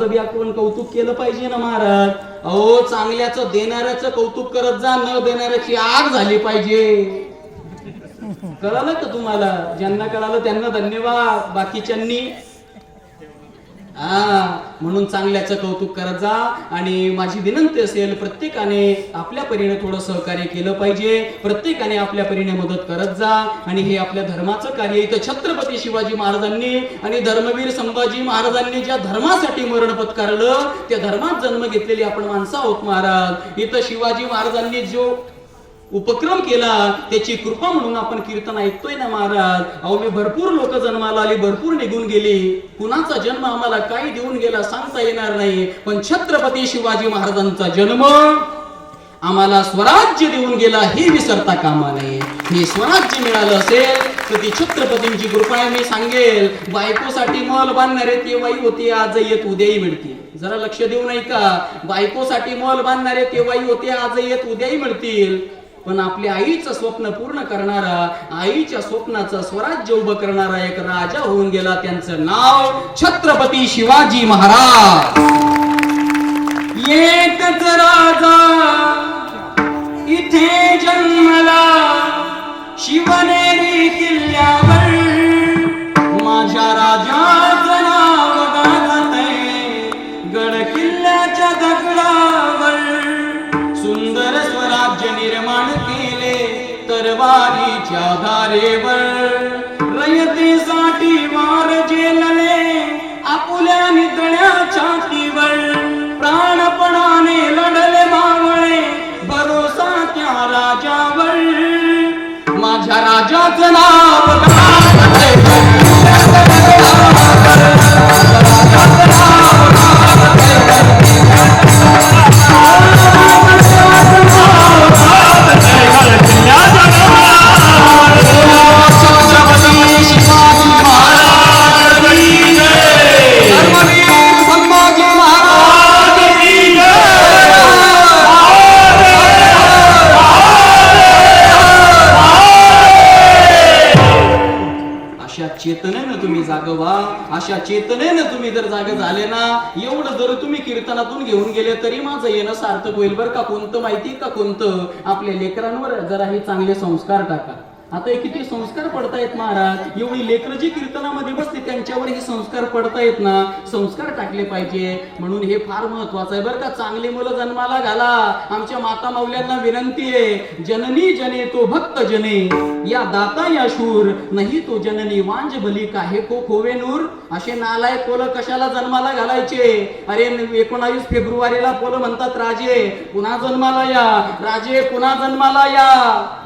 वाईटाचं बी आपण कौतुक केलं पाहिजे ना महाराज. अहो चांगल्याचं देणाऱ्याचं कौतुक करत जा, न देणाऱ्याची आग झाली पाहिजे. कळालं का तुम्हाला? ज्यांना कळालं त्यांना धन्यवाद, बाकीच्यांनी म्हणून चांगल्याचं कौतुक करत जा. आणि माझी विनंती असेल, प्रत्येकाने आपल्या परीने थोडं सहकार्य केलं पाहिजे, प्रत्येकाने आपल्या परीने मदत करत जा. आणि हे आपल्या धर्माचं कार्य. इथं छत्रपती शिवाजी महाराजांनी आणि धर्मवीर संभाजी महाराजांनी ज्या धर्मासाठी मरण पत्कारलं, त्या धर्मात जन्म घेतलेली आपण माणसं आहोत महाराज. इथं शिवाजी महाराजांनी जो उपक्रम केला त्याची कृपा म्हणून आपण कीर्तन ऐकतोय ना महाराज. अहो मी भरपूर लोक जन्माला आली, भरपूर निघून गेली, कुणाचा जन्म आम्हाला काही देऊन गेला सांगता येणार नाही, पण छत्रपती शिवाजी महाराजांचा जन्म आम्हाला स्वराज्य देऊन गेला हे विसरता कामा नये. हे स्वराज्य मिळालं असेल तर ती छत्रपतींची कृपा आहे. मी सांगेल, बायकोसाठी मल बांधणारे तेव्हाही होते, आज येत उद्याही मिळतील. जरा लक्ष देऊ नाही का? बायकोसाठी मल बांधणारे तेव्हाही होते, आज येत उद्याही मिळतील. पण आपल्या आईचं स्वप्न पूर्ण करणारा, आईच्या स्वप्नाचं स्वराज्य उभं करणारा एक राजा होऊन गेला. त्यांचं नाव छत्रपती शिवाजी महाराज. एकच राजा इथे जन्मला शिवनेरी किल्ल्यावर, माझ्या राजाचं नाव गाजतंय गड किल्ल्याच्या दगडावर. सुंदर स्वराज्य निर्माण केले तरवारीच्या धारेवर, रयतेसाठी वार झेलले आपुल्या नितळ्या छातीवर. प्राणपणाने लढले मावळे भरोसा त्या राजावर, माझ्या राजाचं नाव चेतनेनं तुम्ही जाग व्हा. अशा चेतनेनं तुम्ही जर जागे झाले ना, एवढं जर तुम्ही कीर्तनातून घेऊन गेले तरी माझं येणं सार्थक होईल बरं का. कोणतं माहिती का? कोणतं? आपल्या लेकरांवर जरा हे चांगले संस्कार टाका. आता हे किती संस्कार पडतायत महाराज. एवढी लेकरं जी कीर्तनामध्ये बसते त्यांच्यावर हे संस्कार पडतायत ना, संस्कार टाकले पाहिजे. म्हणून हे फार महत्वाचं आहे बरं का. चांगली मुलं जन्माला घाला. आमच्या माता माऊल्यांना विनंती आहे, जननी जने तो भक्त जने, या दाता या शूर, नाही तो जननी वांज भली काहे को खोवे नूर. असे नालायक पोलं कशाला जन्माला घालायचे? अरे 19 फेब्रुवारीला पोलं म्हणतात राजे पुन्हा जन्माला या, राजे पुन्हा जन्माला या.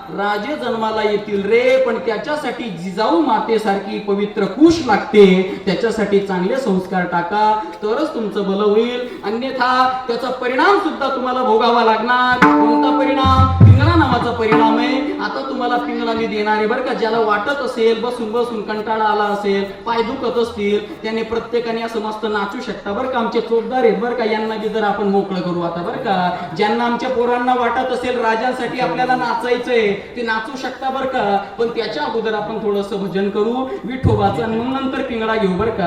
राजे जन्माला येतील रे, पण त्याच्यासाठी जिजाऊ मातेसारखी पवित्र कुश लागते. त्याच्यासाठी चांगले संस्कार टाका, तरच तुमचं भलं होईल. अन्यथा त्याचा परिणाम सुद्धा तुम्हाला भोगावा लागणार. कोणता परिणाम? पिंगळा नावाचा परिणाम आहे. आता तुम्हाला पिंगळा मी देणार आहे बरं का. ज्याला वाटत असेल बसून बसून कंटाळा आला असेल, पाय दुखत असतील, त्याने प्रत्येकाने असं मस्त नाचू शकता बरं का. आमचे चोपदार आहेत बरं का, यांना बी जर आपण मोकळं करू आता बरं का. ज्यांना आमच्या पोरांना वाटत असेल राजांसाठी आपल्याला नाचायचंय, ते नाचू शकता बरं का. पण त्याच्या अगोदर आपण थोडंसं भजन करू विठोबाचं, आणि मग नंतर पिंगळा घेऊ बरं का.